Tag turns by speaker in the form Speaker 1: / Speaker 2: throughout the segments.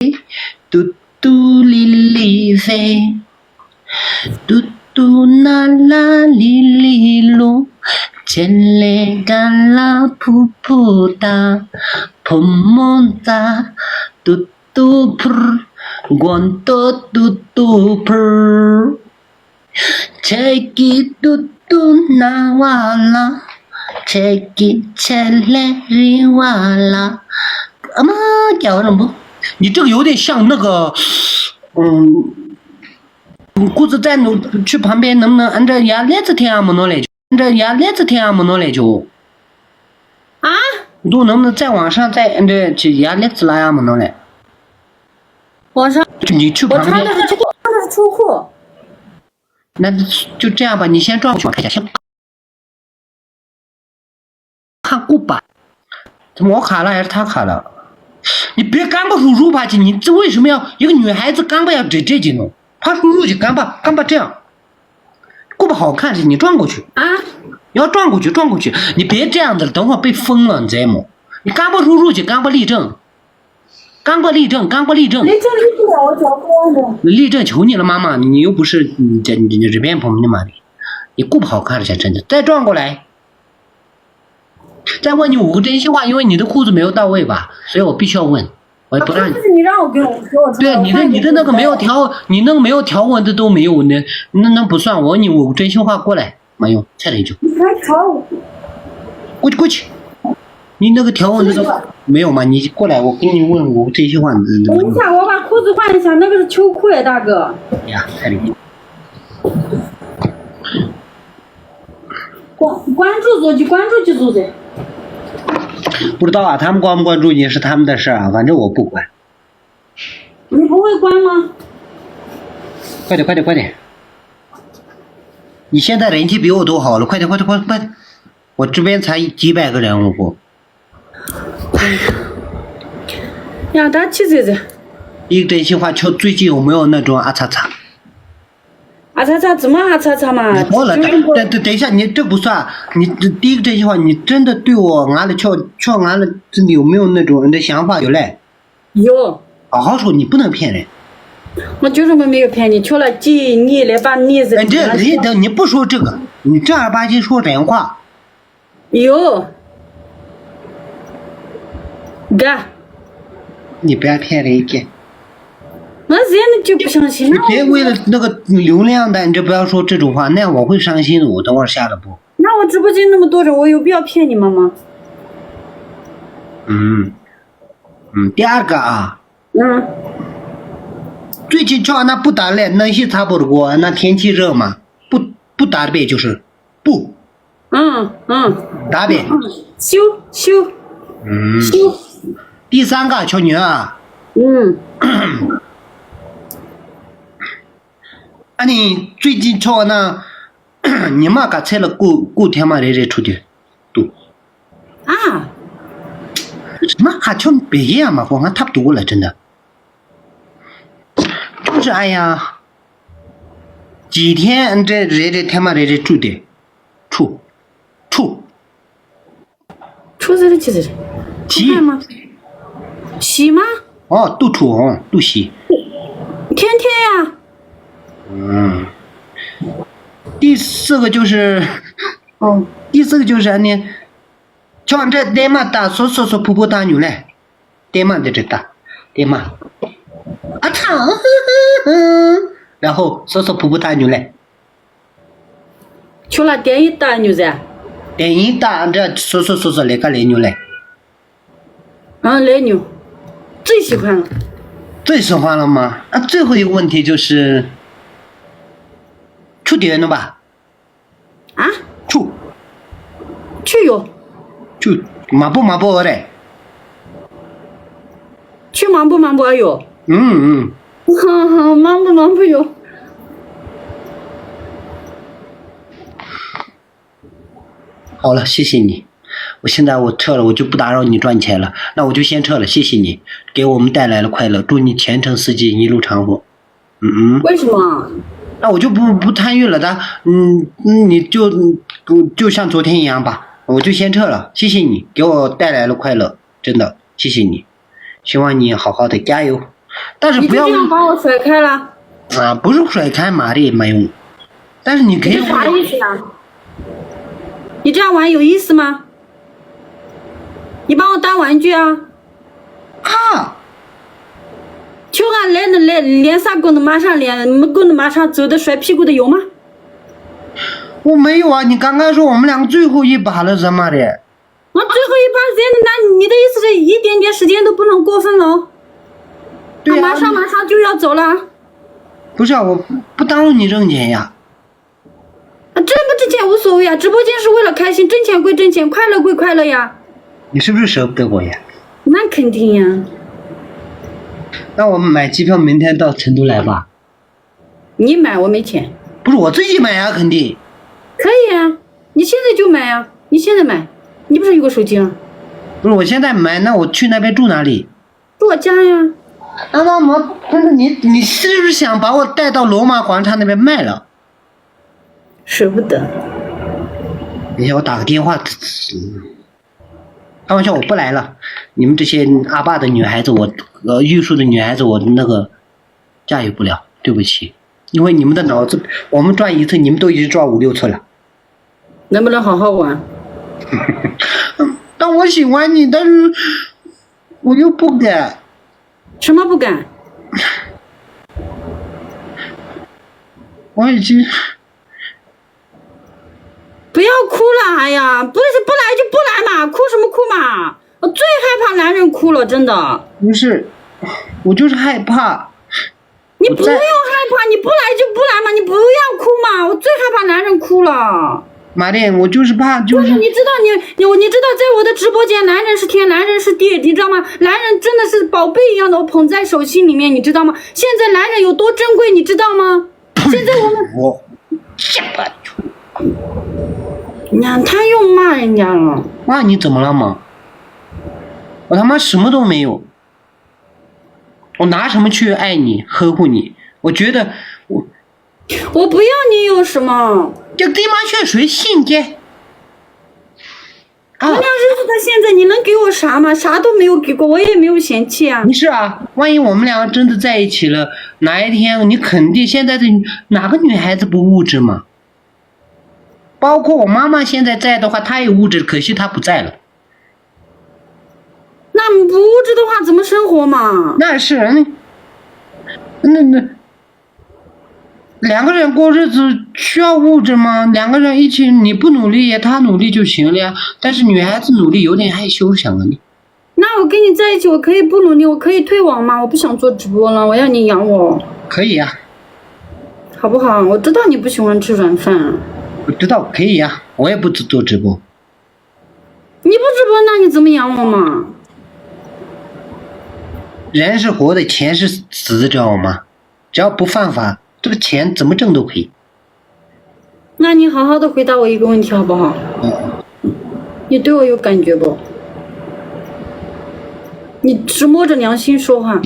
Speaker 1: 嘟嘟哩哩飞，嘟嘟啦啦哩哩噜，千里干啦噗噗哒，噗么哒，嘟嘟噗，光多嘟嘟噗，切吉嘟嘟那哇啦，切吉切嘞哩哇啦，啊妈叫什么？你这个有点像那个，姑子在去旁边能不能按照牙链子听么弄来？按照牙链子听么弄来就？
Speaker 2: 啊？
Speaker 1: 都能不能再往上再按照去牙链子那样么弄来？
Speaker 2: 往上？
Speaker 1: 你去旁边。
Speaker 2: 我穿的是秋裤。
Speaker 1: 那就这样吧，你先转过去看一下，先看过吧。怎么我卡了还是他卡了？你别干巴叔叔吧去，你这为什么要一个女孩子干巴要这几种？他叔叔就干巴这样，过不好看是你转过去
Speaker 2: 啊！
Speaker 1: 你要转过去，你别这样子，等会儿被封了，你知道吗？你干巴叔叔去干巴立正。立正
Speaker 2: 我脚光的。
Speaker 1: 立正求你了，妈妈，你又不是你这边朋友的嘛，你顾不好看了才真的。再转过来，再问你5个真心话，因为你的裤子没有到位吧，所以我必须要问，我也不让你。
Speaker 2: 是你让我给我说。
Speaker 1: 对啊，你的那个没有条，你那个没有条纹的都没有，那不算。我问你5个真心话过来，没有，再来一句。
Speaker 2: 你还吵我？
Speaker 1: 过去。你那个条纹那个没有吗？你过来，我跟你问5个真心话。
Speaker 2: 等一下，我把裤子换一下，那个是秋裤哎，大哥。
Speaker 1: 哎呀，太厉害。
Speaker 2: 关注左就关注就走噻。
Speaker 1: 不知道啊，他们关不关注你是他们的事啊，反正我不管。
Speaker 2: 你不会关吗？
Speaker 1: 快点！你现在人气比我都好了，快点！我这边才几百个人物。
Speaker 2: 呀，打起这。
Speaker 1: 一个真心话，最近有没有那种啊叉叉？
Speaker 2: 啊叉叉怎么啊叉叉嘛？
Speaker 1: 好了，等一下，你这不算。你这第一个真心话，你真的对我俺了瞧俺了，真的有没有那种的想法有嘞？
Speaker 2: 有。
Speaker 1: 好好说，你不能骗人。
Speaker 2: 我就是没有骗你，求了几你来把你是。
Speaker 1: 你不说这个，你正儿八经说真话。
Speaker 2: 有。干。
Speaker 1: 你不要骗人家。
Speaker 2: 我真的就不相信。
Speaker 1: 你别为了那个流量的，你就不要说这种话，那样我会伤心的。我等会儿下了播。
Speaker 2: 那我直播间那么多人，我有必要骗你们吗？
Speaker 1: 第二个啊。最近叫那不打了，那些差不多。那天气热嘛，不打呗，就是不。打呗。
Speaker 2: 修。
Speaker 1: 第三个瞧你啊。你最近瞧那，你妈个猜了够天嘛人出的，都。
Speaker 2: 啊。
Speaker 1: 什么还瞧别样嘛？我看差不多了，真的。就是哎呀，几天这人他妈人住的，处
Speaker 2: 这里几次？
Speaker 1: 洗
Speaker 2: 吗？洗吗？
Speaker 1: 哦，都处都洗。
Speaker 2: 天天呀。
Speaker 1: 第四个就是呢，像这爹妈打说婆婆打牛嘞，爹妈在这打，爹妈啊疼，然后说婆婆打牛嘞，
Speaker 2: 求了电影打牛噻，
Speaker 1: 电影打这说那个来牛嘞，
Speaker 2: 来牛，最喜欢了
Speaker 1: 吗？最后一个问题就是出电了吧？
Speaker 2: 啊？去哟。
Speaker 1: 去忙不嘞？
Speaker 2: 去忙不哟？忙不哟？
Speaker 1: 好了，谢谢你。现在我撤了，我就不打扰你赚钱了。那我就先撤了，谢谢你给我们带来了快乐，祝你前程似锦，一路长虹。
Speaker 2: 为什么？
Speaker 1: 那我就不参与了的。你就像昨天一样吧。我就先撤了，谢谢你给我带来了快乐，真的谢谢你，希望你好好的加油。但是不要
Speaker 2: 你就这样把我甩开了，
Speaker 1: 啊，不是甩开玛丽没用，但是你可以
Speaker 2: 这啥意思呀？你这样玩有意思吗？你把我当玩具啊？
Speaker 1: 啊，
Speaker 2: 就俺来练啥功能马上练，没功能马上走的甩屁股的有吗？
Speaker 1: 我没有啊，你刚刚说我们两个最后一把了怎么的？
Speaker 2: 我最后一把时间，那你的意思是一点点时间都不能过分喽？
Speaker 1: 对呀、
Speaker 2: 马上就要走了。
Speaker 1: 不是啊，我不耽误你挣钱呀。
Speaker 2: 挣不挣钱无所谓啊，直播间是为了开心，挣钱归挣钱，快乐归快乐呀。
Speaker 1: 你是不是舍不得我呀？
Speaker 2: 那肯定呀。
Speaker 1: 那我们买机票明天到成都来吧？
Speaker 2: 你买我没钱。
Speaker 1: 不是我自己买呀，肯定。
Speaker 2: 可以啊，你现在就买啊，你现在买，你不是有个手机吗？
Speaker 1: 不是我现在买，那我去那边住哪里？
Speaker 2: 住我家呀。
Speaker 1: 那我不是你是不是想把我带到罗马广场那边卖了？
Speaker 2: 舍不得。
Speaker 1: 等一下我打个电话。开玩笑，我不来了。你们这些阿爸的女孩子，玉树的女孩子，我那个驾驭不了，对不起。因为你们的脑子，我们转一次，你们都已经转5、6次了。
Speaker 2: 能不能好好玩？
Speaker 1: 但我喜欢你，但是我又不敢。
Speaker 2: 什么不敢？
Speaker 1: 我已经
Speaker 2: 不要哭了，哎呀，不来就不来嘛，哭什么哭嘛？我最害怕男人哭了，真的。
Speaker 1: 不是，我就是害怕。
Speaker 2: 你不用害怕，你不来就不来嘛，你不要哭嘛，我最害怕男人哭了。
Speaker 1: 马丽，我就是怕，就是
Speaker 2: 你知道你知道，在我的直播间，男人是天，男人是地，你知道吗？男人真的是宝贝一样的，我捧在手心里面，你知道吗？现在男人有多珍贵，你知道吗？现在
Speaker 1: 我下巴球。
Speaker 2: 你看他又骂人家了。
Speaker 1: 骂你怎么了嘛？我他妈什么都没有，我拿什么去爱你呵护你？我觉得
Speaker 2: 我不要你有什么。
Speaker 1: 这地马血水性格。
Speaker 2: 我俩认识到现在，你能给我啥吗？啥都没有给过，我也没有嫌弃啊。
Speaker 1: 不是啊，万一我们两个真的在一起了，哪一天你肯定现在的哪个女孩子不物质嘛？包括我妈妈现在在的话，她也物质，可惜她不在了。
Speaker 2: 那不物质的话怎么生活嘛？
Speaker 1: 那是那两个人过日子需要物质吗？两个人一起，你不努力，他努力就行了呀。但是女孩子努力有点害羞，想啊你。
Speaker 2: 那我跟你在一起，我可以不努力，我可以退网吗？我不想做直播了，我要你养我。
Speaker 1: 可以呀，
Speaker 2: 好不好？我知道你不喜欢吃软饭。
Speaker 1: 我知道可以呀，我也不做直播。
Speaker 2: 你不直播，那你怎么养我嘛？
Speaker 1: 人是活的，钱是死的，知道吗？只要不犯法，这个钱怎么挣都可以。
Speaker 2: 那你好好的回答我一个问题好不好？你对我有感觉不？你只摸着良心说话。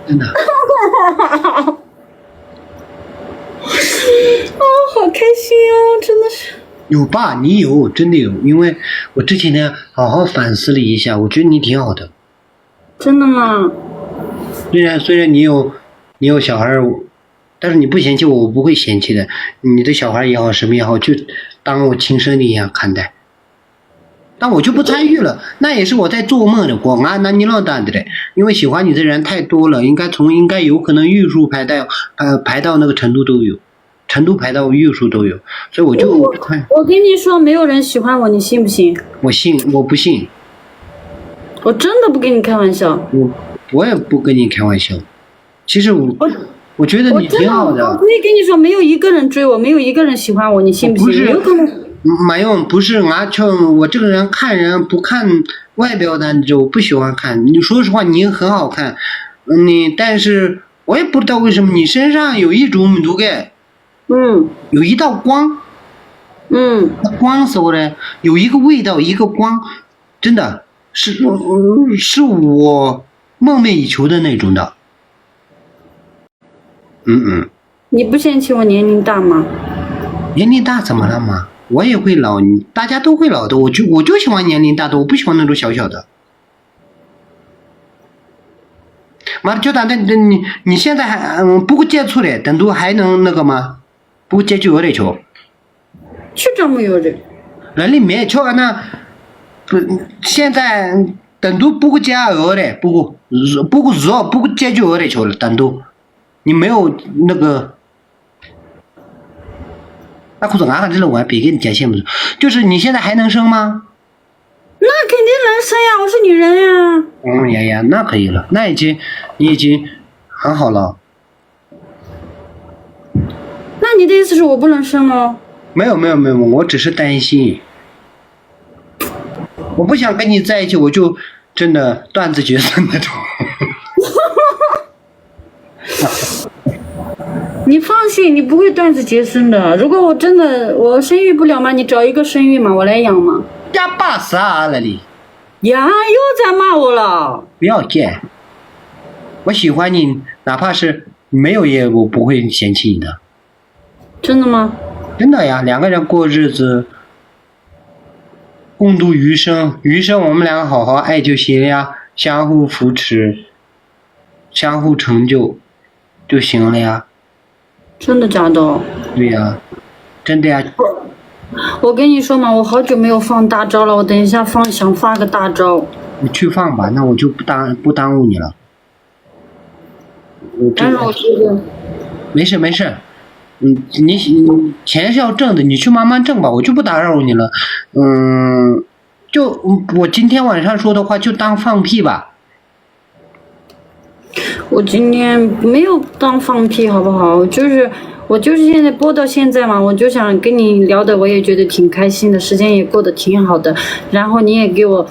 Speaker 1: 真的。
Speaker 2: 哦，好开心哦，真的是。
Speaker 1: 有吧？你有，真的有，因为我这几天好好反思了一下，我觉得你挺好的。
Speaker 2: 真的吗？
Speaker 1: 虽然你有小孩，但是你不嫌弃我，我不会嫌弃的。你的小孩也好，什么也好，就当我亲生的一样看待。但我就不参与了，那也是我在做梦的。我那你老大的嘞，因为喜欢你的人太多了，应该有可能玉树排到那个成都都有，成都排到玉树都有，所以我就看。
Speaker 2: 我跟你说，没有人喜欢我，你信不信？
Speaker 1: 我信，我不信。
Speaker 2: 我真的不跟你开玩笑。
Speaker 1: 我也不跟你开玩笑。其实我觉得你挺好的。
Speaker 2: 我可以跟你说，没有一个人追我，没有一个人喜欢我，你信不信？
Speaker 1: 不是
Speaker 2: 有可能。
Speaker 1: 没用，不是我这个人看人不看外表的，就不喜欢看。你说实话，你很好看，但是我也不知道为什么你身上有一种那个，有一道光，光色的，有一个味道，一个光，真的是我梦寐以求的那种的。
Speaker 2: 你不嫌弃我年龄大吗？
Speaker 1: 年龄大怎么了嘛？我也会老，大家都会老的。我就喜欢年龄大的，我不喜欢那种小小的。妈的，就打你现在还不够接触嘞，等都还能那个吗？不够接就有点球。
Speaker 2: 是这么有的。
Speaker 1: 人里面球那不现在等都不够接有的，不够热，不够接就有点球了，等都你没有那个。那可是俺这我还别给你接线不是？就是你现在还能生吗？
Speaker 2: 那肯定能生呀，我是女人呀。
Speaker 1: 呀，那可以了，那你已经很好了。
Speaker 2: 那你的意思是我不能生了？
Speaker 1: 没有，我只是担心，我不想跟你在一起，我就真的断子绝孙那种。
Speaker 2: 你放心，你不会断子绝孙的。如果我生育不了嘛，你找一个生育嘛，我来养嘛。
Speaker 1: 呀，巴啥了你？
Speaker 2: 呀，又在骂我了。
Speaker 1: 不要见，我喜欢你，哪怕是没有也我不会嫌弃你的。
Speaker 2: 真的吗？
Speaker 1: 真的呀，两个人过日子，共度余生，我们两个好好爱就行了呀，相互扶持，相互成就就行了呀。
Speaker 2: 真的假的？
Speaker 1: 对呀，真的呀。
Speaker 2: 我跟你说嘛，我好久没有放大招了，我等一下想发个大招。
Speaker 1: 你去放吧，那我就不耽误你了。
Speaker 2: 但是我觉得
Speaker 1: 没事，你钱是要挣的，你去慢慢挣吧，我就不打扰你了。就我今天晚上说的话就当放屁吧。
Speaker 2: 我今天没有当放屁，好不好？我就是现在播到现在嘛，我就想跟你聊的，我也觉得挺开心的，时间也过得挺好的。然后你也给我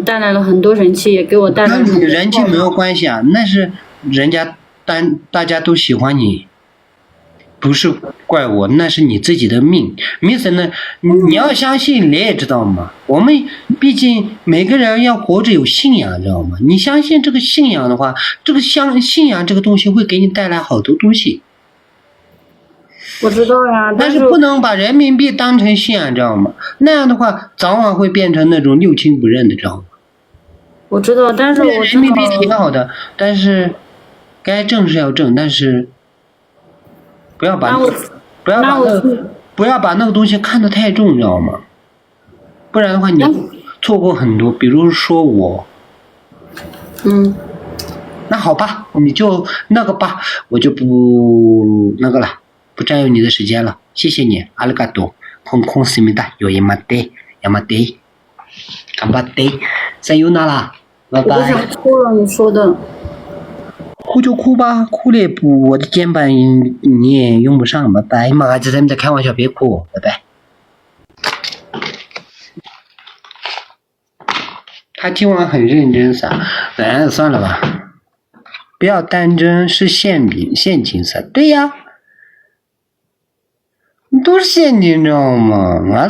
Speaker 2: 带来了很多人气，也给我带来了很多。
Speaker 1: 跟你人气没有关系啊，那是人家大家都喜欢你，不是怪我，那是你自己的命。命什么呢？你要相信，你也知道吗？我们毕竟每个人要活着有信仰，知道吗？你相信这个信仰的话，这个信仰这个东西会给你带来好多东西。
Speaker 2: 我知道呀，
Speaker 1: 但是不能把人民币当成信仰，知道吗？那样的话，早晚会变成那种六亲不认的，知道吗？
Speaker 2: 我知道，但是
Speaker 1: 人民币挺好的，但是该挣是要挣，但是不要把那个东西看得太重，知道吗？不然的话，你错过很多。比如说我，那好吧，你就那个吧，我就不那个了。不占用你的时间了，谢谢你，阿里嘎多，空思密达，有一马得，亚马得，干巴得，再有哪啦？拜拜。
Speaker 2: 我不想哭了，你说的。
Speaker 1: 哭就哭吧，哭了也不，我的肩膀你也用不上，拜拜。妈，这咱们在开玩笑，别哭，拜拜。他今晚很认真噻，算了吧，不要当真是陷阱噻，对呀。都是陷阱，你知道吗？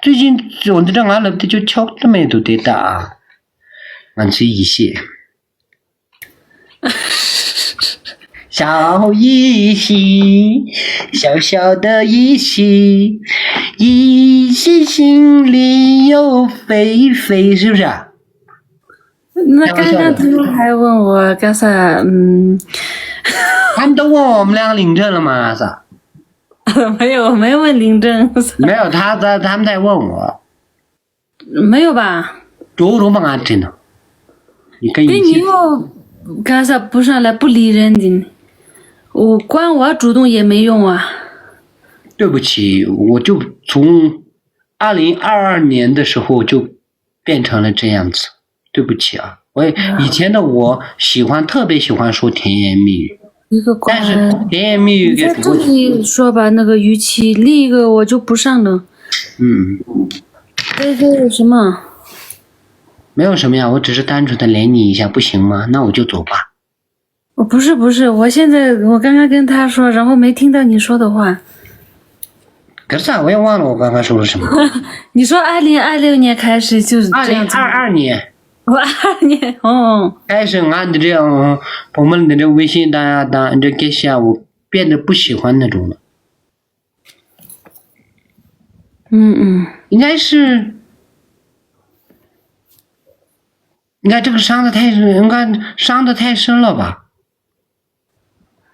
Speaker 1: 最近我这俺那的就敲这么都得打，俺是一些小一喜，小小的一喜，一喜心里有肥肥，是不是啊？
Speaker 3: 那刚刚他们还问我干啥？
Speaker 1: 他们都问我们两个领证了吗？啥？
Speaker 3: 没问领证。
Speaker 1: 没有，他们在问我。
Speaker 3: 没有吧？
Speaker 1: 多帮俺真的。你跟
Speaker 3: 对，你又干啥不上来不理人的？我管我主动也没用啊。
Speaker 1: 对不起，我就从2022年的时候就变成了这样子。对不起啊，以前的我特别喜欢说甜言蜜语。但是甜言蜜语给
Speaker 3: 这里说吧，那个语气，另一个我就不上了。这有什么？
Speaker 1: 没有什么呀，我只是单纯的连你一下，不行吗？那我就走吧。
Speaker 3: 不是，我刚刚跟他说，然后没听到你说的话。
Speaker 1: 可是我也忘了我刚刚说了什么。
Speaker 3: 你说2026年开始就是这样子。
Speaker 1: 2022年。
Speaker 3: 我22年
Speaker 1: 开始俺的这样朋友们的这微信这给下我变得不喜欢那种了。应该这个伤的太深了吧？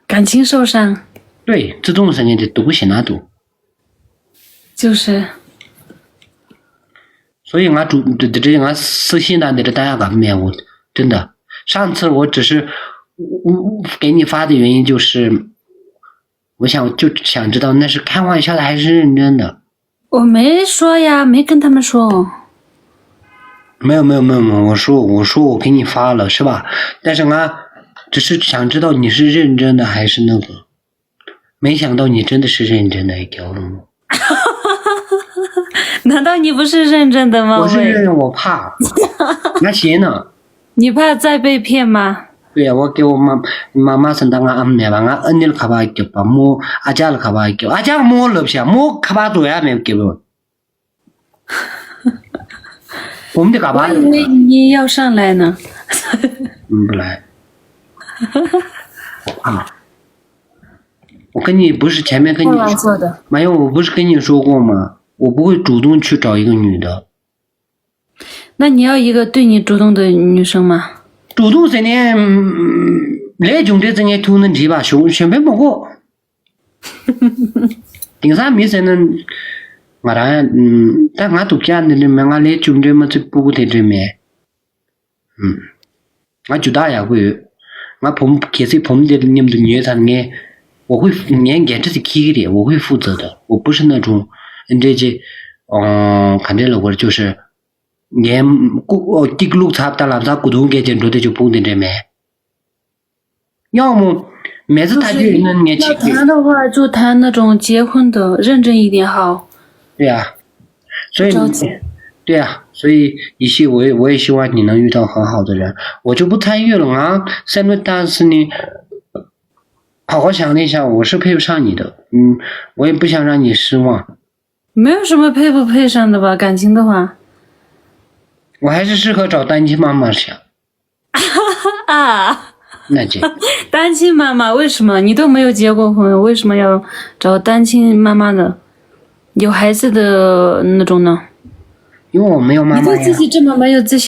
Speaker 3: 感情受伤。
Speaker 1: 对，这种事情得多些那多。
Speaker 3: 就是。
Speaker 1: 所以我私信的大家个面，我真的上次我只是我给你发的原因就是，我想知道那是开玩笑的还是认真的。
Speaker 3: 我没说呀，没跟他们说。
Speaker 1: 没有，我说我给你发了是吧？但是我只是想知道你是认真的还是那个，没想到你真的是认真的，给我了吗？
Speaker 3: 难道你不是认真的吗？
Speaker 1: 我是认真，我怕。那行呢？
Speaker 3: 你怕再被骗吗？
Speaker 1: 对呀，我给我妈生当俺妹吧，俺恩你了卡巴给吧，我阿家了卡巴给，阿家我了不下，我卡巴做呀没给不？我们的卡巴。
Speaker 3: 我以为你要上来呢。
Speaker 1: 不来。啊！我跟你不是前面跟你说
Speaker 3: 的，
Speaker 1: 没有，我不是跟你说过吗？我不会主动去找一个女的。
Speaker 3: 那你要一个对你主动的女生吗？
Speaker 1: 主动这年，来兄弟这年都能提吧，选不过。顶上没谁能，我然但我都见的了，我来兄弟嘛这不得这面，我觉得呀会，我其实的你们的女生呢，我会年给这是 key 的，我会负责的，我不是那种看这了我就是。年第个路差不多了，他股东给进出的就不能这面。要么每次他就能年轻。
Speaker 3: 谈的话就谈那种结婚的，认真一点好。
Speaker 1: 对呀，所以对呀，所以以后我也希望你能遇到很好的人，我就不参与了啊。三轮但是呢，好好想了一下，我是配不上你的，我也不想让你失望。
Speaker 3: 没有什么配不配上的吧，感情的话。
Speaker 1: 我还是适合找单亲妈妈想。
Speaker 3: 啊，
Speaker 1: 那这
Speaker 3: 单亲妈妈为什么？你都没有结过婚，为什么要找单亲妈妈的？有孩子的那种呢？
Speaker 1: 因为我没有妈妈呀。
Speaker 3: 你对自己这么没有自信。